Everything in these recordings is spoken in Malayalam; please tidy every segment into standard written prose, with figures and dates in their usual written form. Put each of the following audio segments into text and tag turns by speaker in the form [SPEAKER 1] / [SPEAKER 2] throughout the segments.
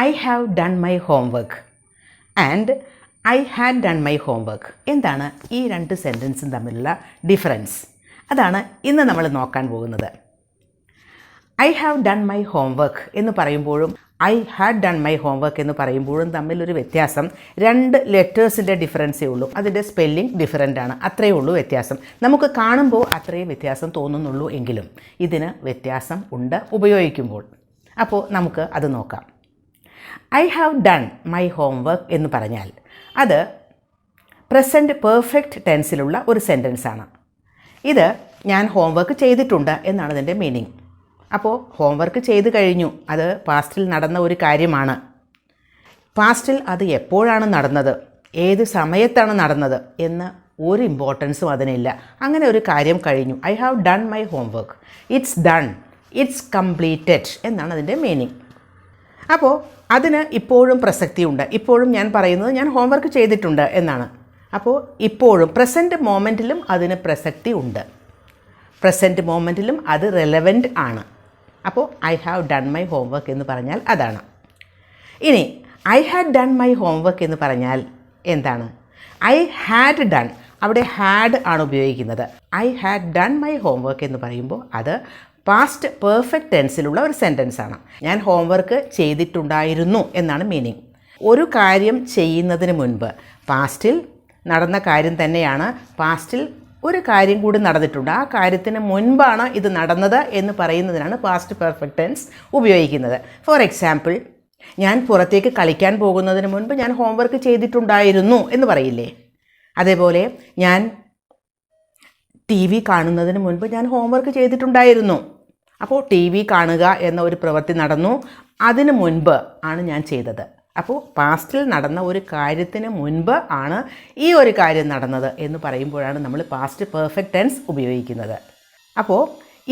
[SPEAKER 1] I have done my homework and I had done my homework. എന്താണ് ഈ രണ്ട് സെൻറ്റൻസും തമ്മിലുള്ള ഡിഫറൻസ്? അതാണ് ഇന്ന് നമ്മൾ നോക്കാൻ പോകുന്നത്. I have done my homework എന്ന് പറയുമ്പോഴും I had done my homework എന്ന് പറയുമ്പോഴും തമ്മിലൊരു വ്യത്യാസം, രണ്ട് ലെറ്റേഴ്സിൻ്റെ ഡിഫറൻസേ ഉള്ളൂ. അതിൻ്റെ സ്പെല്ലിംഗ് ഡിഫറൻ്റ് ആണ്, അത്രയേ ഉള്ളൂ വ്യത്യാസം. നമുക്ക് കാണുമ്പോൾ അത്രയും വ്യത്യാസം തോന്നുന്നുള്ളൂ എങ്കിലും ഇതിന് വ്യത്യാസം ഉണ്ട് ഉപയോഗിക്കുമ്പോൾ. അപ്പോൾ നമുക്ക് അത് നോക്കാം. I have done my homework എന്ന് പറഞ്ഞാൽ അത് പ്രസൻറ്റ് പെർഫെക്റ്റ് ടെൻസിലുള്ള ഒരു സെൻറ്റൻസാണ്. ഇത് ഞാൻ ഹോംവർക്ക് ചെയ്തിട്ടുണ്ട് എന്നാണ് ഇതിൻ്റെ മീനിങ്. അപ്പോൾ ഹോംവർക്ക് ചെയ്ത് കഴിഞ്ഞു, അത് പാസ്റ്റിൽ നടന്ന ഒരു കാര്യമാണ്. പാസ്റ്റിൽ അത് എപ്പോഴാണ് നടന്നത്, ഏത് സമയത്താണ് നടന്നത് എന്ന് ഒരു ഇമ്പോർട്ടൻസും അതിനില്ല. അങ്ങനെ ഒരു കാര്യം കഴിഞ്ഞു. I have done my homework, it's done, it's completed എന്നാണ് അതിൻ്റെ മീനിങ്. അപ്പോൾ അതിന് ഇപ്പോഴും പ്രസക്തിയുണ്ട്. ഇപ്പോഴും ഞാൻ പറയുന്നത് ഞാൻ ഹോംവർക്ക് ചെയ്തിട്ടുണ്ട് എന്നാണ്. അപ്പോൾ ഇപ്പോഴും പ്രസൻറ്റ് മൊമെൻറ്റിലും അതിന് പ്രസക്തി ഉണ്ട്, പ്രസൻറ്റ് മൊമെൻറ്റിലും അത് റെലവൻറ്റ് ആണ്. അപ്പോൾ I have done my homework എന്ന് പറഞ്ഞാൽ അതാണ്. ഇനി I had done my homework എന്ന് പറഞ്ഞാൽ എന്താണ്? ഐ ഹാഡ് ഡൺ, അവിടെ ഹാഡ് ആണ് ഉപയോഗിക്കുന്നത്. I had done my homework എന്ന് പറയുമ്പോൾ അത് പാസ്റ്റ് പെർഫെക്റ്റ് ടെൻസിലുള്ള ഒരു സെൻറ്റൻസാണ്. ഞാൻ ഹോംവർക്ക് ചെയ്തിട്ടുണ്ടായിരുന്നു എന്നാണ് മീനിങ്. ഒരു കാര്യം ചെയ്യുന്നതിന് മുൻപ്, പാസ്റ്റിൽ നടന്ന കാര്യം തന്നെയാണ്, പാസ്റ്റിൽ ഒരു കാര്യം കൂടി നടന്നിട്ടുണ്ട്, ആ കാര്യത്തിന് മുൻപാണ് ഇത് നടന്നത് എന്ന് പറയുന്നതിനാണ് പാസ്റ്റ് പെർഫെക്റ്റ് ടെൻസ് ഉപയോഗിക്കുന്നത്. ഫോർ എക്സാമ്പിൾ, ഞാൻ പുറത്തേക്ക് കളിക്കാൻ പോകുന്നതിന് മുൻപ് ഞാൻ ഹോംവർക്ക് ചെയ്തിട്ടുണ്ടായിരുന്നു എന്ന് പറയില്ലേ? അതേപോലെ ഞാൻ ടി വി കാണുന്നതിന് മുൻപ് ഞാൻ ഹോംവർക്ക് ചെയ്തിട്ടുണ്ടായിരുന്നു. അപ്പോൾ ടി വി കാണുക എന്ന ഒരു പ്രവൃത്തി നടന്നു, അതിന് മുൻപ് ആണ് ഞാൻ ചെയ്തത്. അപ്പോൾ പാസ്റ്റിൽ നടന്ന ഒരു കാര്യത്തിന് മുൻപ് ആണ് ഈ ഒരു കാര്യം നടന്നത് എന്ന് പറയുമ്പോഴാണ് നമ്മൾ പാസ്റ്റ് പെർഫെക്റ്റ് ടെൻസ് ഉപയോഗിക്കുന്നത്. അപ്പോൾ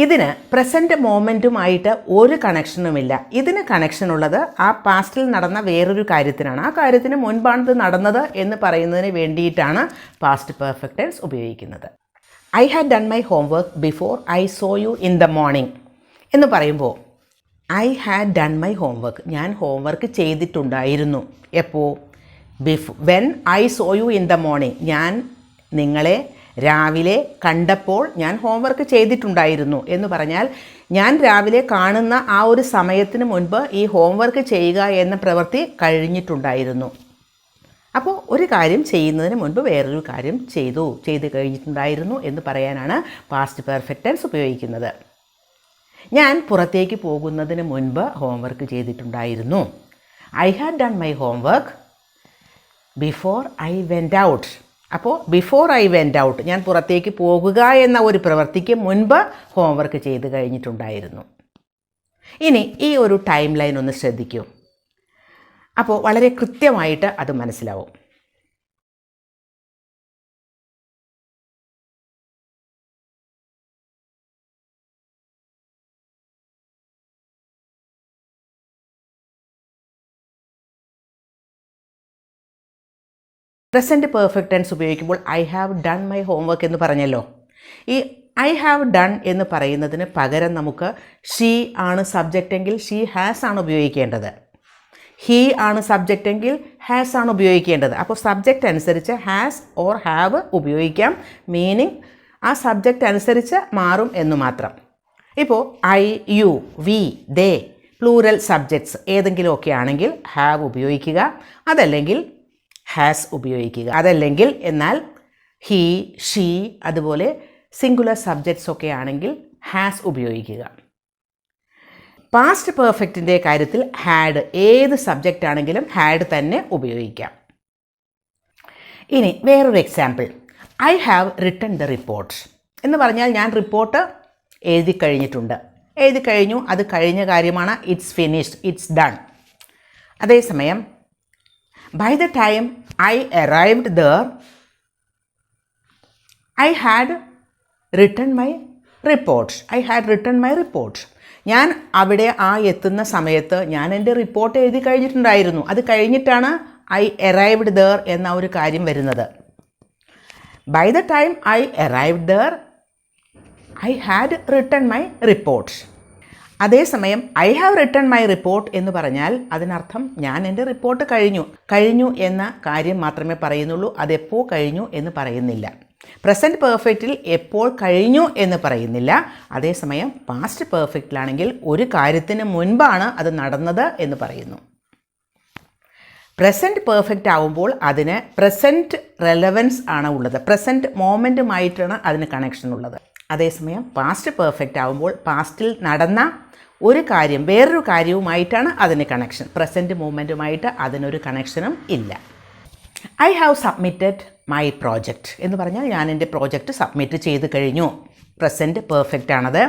[SPEAKER 1] ഇതിന് പ്രസൻറ്റ് മൊമെൻറ്റുമായിട്ട് ഒരു കണക്ഷനുമില്ല. ഇതിന് കണക്ഷനുള്ളത് ആ പാസ്റ്റിൽ നടന്ന വേറൊരു കാര്യത്തിനാണ്. ആ കാര്യത്തിന് മുൻപാണ് ഇത് നടന്നത് എന്ന് പറയുന്നതിന് വേണ്ടിയിട്ടാണ് പാസ്റ്റ് പെർഫെക്റ്റ് ടെൻസ് ഉപയോഗിക്കുന്നത്. I had done my homework before I so you in the morning എന്ന് പറയുമ്പോൾ I had done my homework, ഞാൻ ഹോംവർക്ക് ചെയ്തിട്ടുണ്ടായിരുന്നു. എപ്പോൾ? When I so you in the morning, ഞാൻ നിങ്ങളെ രാവിലെ കണ്ടപ്പോൾ ഞാൻ ഹോംവർക്ക് ചെയ്തിട്ടുണ്ടായിരുന്നു എന്ന് പറഞ്ഞാൽ ഞാൻ രാവിലെ കാണുന്ന ആ ഒരു സമയത്തിന് മുൻപ് ഈ ഹോംവർക്ക് ചെയ്യുക എന്ന പ്രവൃത്തി കഴിഞ്ഞിട്ടുണ്ടായിരുന്നു. അപ്പോൾ ഒരു കാര്യം ചെയ്യുന്നതിന് മുൻപ് വേറൊരു കാര്യം ചെയ്ത് കഴിഞ്ഞിട്ടുണ്ടായിരുന്നു എന്ന് പറയാനാണ് പാസ്റ്റ് പെർഫെക്റ്റ് ടെൻസ് ഉപയോഗിക്കുന്നത്. ഞാൻ പുറത്തേക്ക് പോകുന്നതിന് മുൻപ് ഹോംവർക്ക് ചെയ്തിട്ടുണ്ടായിരുന്നു. I had done my homework before I went out. അപ്പോൾ ബിഫോർ ഐ വെൻറ്റ് ഔട്ട്, ഞാൻ പുറത്തേക്ക് പോകുക എന്ന ഒരു പ്രവൃത്തിക്ക് മുൻപ് ഹോംവർക്ക് ചെയ്ത് കഴിഞ്ഞിട്ടുണ്ടായിരുന്നു. ഇനി ഈ ഒരു ടൈം ലൈൻ ഒന്ന് ശ്രദ്ധിക്കൂ. അപ്പോൾ വളരെ കൃത്യമായിട്ട് അത് മനസ്സിലാവും. പ്രസൻറ്റ് പെർഫെക്റ്റ് ടെൻസ് ഉപയോഗിക്കുമ്പോൾ I have done my homework എന്ന് പറഞ്ഞല്ലോ. ഈ ഐ ഹാവ് ഡൺ എന്ന് പറയുന്നതിന് പകരം നമുക്ക് ഷീ ആണ് സബ്ജക്റ്റ് എങ്കിൽ ഷീ ഹാസ് ആണ് ഉപയോഗിക്കേണ്ടത്. ഹീ ആണ് സബ്ജക്റ്റ് എങ്കിൽ ഹാസ് ആണ് ഉപയോഗിക്കേണ്ടത്. അപ്പോൾ സബ്ജക്റ്റ് അനുസരിച്ച് ഹാസ് ഓർ ഹാവ് ഉപയോഗിക്കാം. മീനിങ് ആ സബ്ജക്റ്റ് അനുസരിച്ച് മാറും എന്ന് മാത്രം. ഇപ്പോൾ I, you, we, they plural subjects ഏതെങ്കിലുമൊക്കെ ആണെങ്കിൽ ഹാവ് ഉപയോഗിക്കുക, അതല്ലെങ്കിൽ ഹാസ് ഉപയോഗിക്കുക. അതല്ലെങ്കിൽ എന്നാൽ ഹീ, ഷീ അതുപോലെ സിംഗുലർ സബ്ജക്ട്സ് ഒക്കെ ആണെങ്കിൽ ഹാസ് ഉപയോഗിക്കുക. പാസ്റ്റ് പെർഫെക്റ്റിൻ്റെ കാര്യത്തിൽ ഹാഡ്, ഏത് സബ്ജക്റ്റ് ആണെങ്കിലും ഹാഡ് തന്നെ ഉപയോഗിക്കാം. ഇനി വേറൊരു example, I have written the report എന്ന് പറഞ്ഞാൽ ഞാൻ റിപ്പോർട്ട് എഴുതി കഴിഞ്ഞു, അത് കഴിഞ്ഞ കാര്യമാണ്. It's finished, it's done. അതേസമയം by the time I arrived there I had written my report. ഞാൻ അവിടെ എത്തുന്ന സമയത്ത് ഞാൻ എൻ്റെ റിപ്പോർട്ട് എഴുതി കഴിഞ്ഞിട്ടുണ്ടായിരുന്നു. അത് കഴിഞ്ഞിട്ടാണ് ഐ അറൈവ്ഡ് ദർ എന്ന ഒരു കാര്യം വരുന്നത്. By the time I arrived there I had written my report. അതേസമയം I have written my report എന്ന് പറഞ്ഞാൽ അതിനർത്ഥം ഞാൻ എൻ്റെ റിപ്പോർട്ട് കഴിഞ്ഞു എന്ന കാര്യം മാത്രമേ പറയുന്നുള്ളൂ, അതെപ്പോൾ കഴിഞ്ഞു എന്ന് പറയുന്നില്ല. പ്രസൻറ്റ് പെർഫെക്റ്റിൽ എപ്പോൾ കഴിഞ്ഞു എന്ന് പറയുന്നില്ല. അതേസമയം പാസ്റ്റ് പെർഫെക്റ്റിലാണെങ്കിൽ ഒരു കാര്യത്തിന് മുൻപാണ് അത് നടന്നത് എന്ന് പറയുന്നു. പ്രസൻറ്റ് പെർഫെക്റ്റ് ആവുമ്പോൾ അതിന് പ്രസൻറ്റ് റെലവൻസ് ആണ് ഉള്ളത്, പ്രസൻറ്റ് മൊമെൻറ്റുമായിട്ടാണ് അതിന് കണക്ഷൻ ഉള്ളത്. അതേസമയം പാസ്റ്റ് പെർഫെക്റ്റ് ആവുമ്പോൾ പാസ്റ്റിൽ നടന്ന ഒരു കാര്യം വേറൊരു കാര്യവുമായിട്ടാണ് അതിന് കണക്ഷൻ, പ്രസൻറ്റ് മൂമെൻറ്റുമായിട്ട് അതിനൊരു കണക്ഷനും ഇല്ല. I have submitted my project എന്ന് പറഞ്ഞാൽ ഞാൻ എൻ്റെ പ്രോജക്റ്റ് സബ്മിറ്റ് ചെയ്ത് കഴിഞ്ഞു. പ്രസൻറ്റ് പെർഫെക്റ്റ് ആണത്.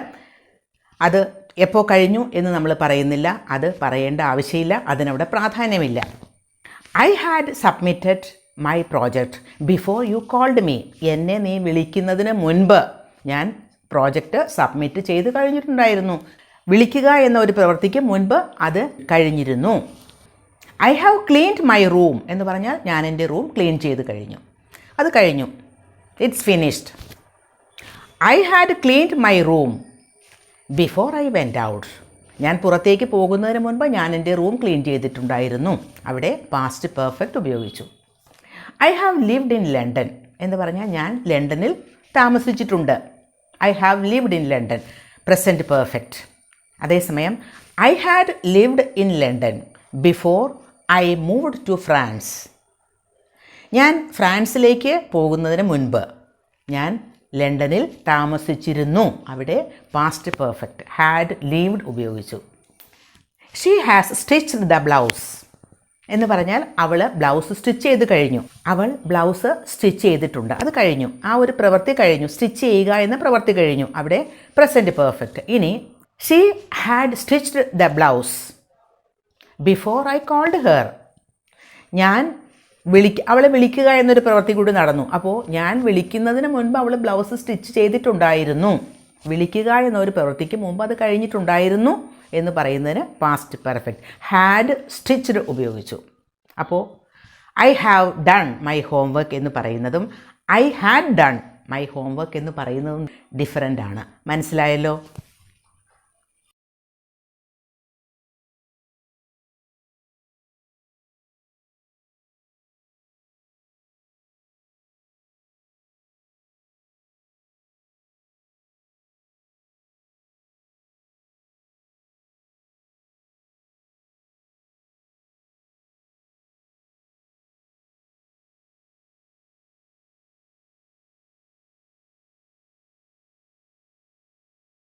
[SPEAKER 1] അത് എപ്പോൾ കഴിഞ്ഞു എന്ന് നമ്മൾ പറയുന്നില്ല, അത് പറയേണ്ട ആവശ്യമില്ല, അതിനവിടെ പ്രാധാന്യമില്ല. I had submitted my project before you called me. എന്നെ നീ വിളിക്കുന്നതിന് മുൻപ് ഞാൻ പ്രോജക്റ്റ് സബ്മിറ്റ് ചെയ്ത് കഴിഞ്ഞിട്ടുണ്ടായിരുന്നു. വിളിക്കുക എന്ന ഒരു പ്രവൃത്തിക്ക് മുൻപ് അത് കഴിഞ്ഞിരുന്നു. I have cleaned my room എന്ന് പറഞ്ഞാൽ ഞാൻ എൻ്റെ റൂം ക്ലീൻ ചെയ്ത് കഴിഞ്ഞു, അത് കഴിഞ്ഞു, it's finished. I had cleaned my room before I went out. ഞാൻ പുറത്തേക്ക് പോകുന്നതിന് മുൻപ് ഞാൻ എൻ്റെ റൂം ക്ലീൻ ചെയ്തിട്ടുണ്ടായിരുന്നു, അവിടെ പാസ്റ്റ് പെർഫെക്റ്റ് ഉപയോഗിച്ചു. I have lived in London എന്ന് പറഞ്ഞാൽ ഞാൻ ലണ്ടനിൽ താമസിച്ചിട്ടുണ്ട്. I have lived in London, present perfect. അതേസമയം I had lived in London before I moved to France. ഞാൻ ഫ്രാൻസിലേക്ക് പോകുന്നതിന് മുൻപ് ഞാൻ ലണ്ടനിൽ താമസിച്ചിരുന്നു, അവിടെ പാസ്റ്റ് പെർഫെക്റ്റ് ഹാഡ് ലിവ്ഡ് ഉപയോഗിച്ചു. She has stitched the blouse എന്ന് പറഞ്ഞാൽ അവൾ ബ്ലൗസ് സ്റ്റിച്ച് ചെയ്ത് കഴിഞ്ഞു, അവൾ ബ്ലൗസ് സ്റ്റിച്ച് ചെയ്തിട്ടുണ്ട്, അത് കഴിഞ്ഞു, ആ ഒരു പ്രവൃത്തി കഴിഞ്ഞു, സ്റ്റിച്ച് ചെയ്യുക എന്ന പ്രവൃത്തി കഴിഞ്ഞു, അവിടെ പ്രസൻറ്റ് പെർഫെക്റ്റ്. ഇനി she had stitched the blouse before I called her. ഞാൻ അവളെ വിളിക്കുക എന്നൊരു പ്രവൃത്തി കൂടി നടന്നു, അപ്പോൾ ഞാൻ വിളിക്കുന്നതിന് മുൻപ് അവൾ ബ്ലൗസ് സ്റ്റിച്ച് ചെയ്തിട്ടുണ്ടായിരുന്നു. വിളിക്കുക എന്നൊരു പ്രവൃത്തിക്ക് മുമ്പ് അത് കഴിഞ്ഞിട്ടുണ്ടായിരുന്നു എന്ന് പറയുന്നതിന് പാസ്റ്റ് പെർഫെക്റ്റ് ഹാഡ് സ്റ്റിച്ച്ഡ് ഉപയോഗിച്ചു. അപ്പോൾ I have done my homework എന്ന് പറയുന്നതും I had done my homework എന്ന് പറയുന്നതും ഡിഫറൻ്റ് ആണ്. മനസ്സിലായല്ലോ?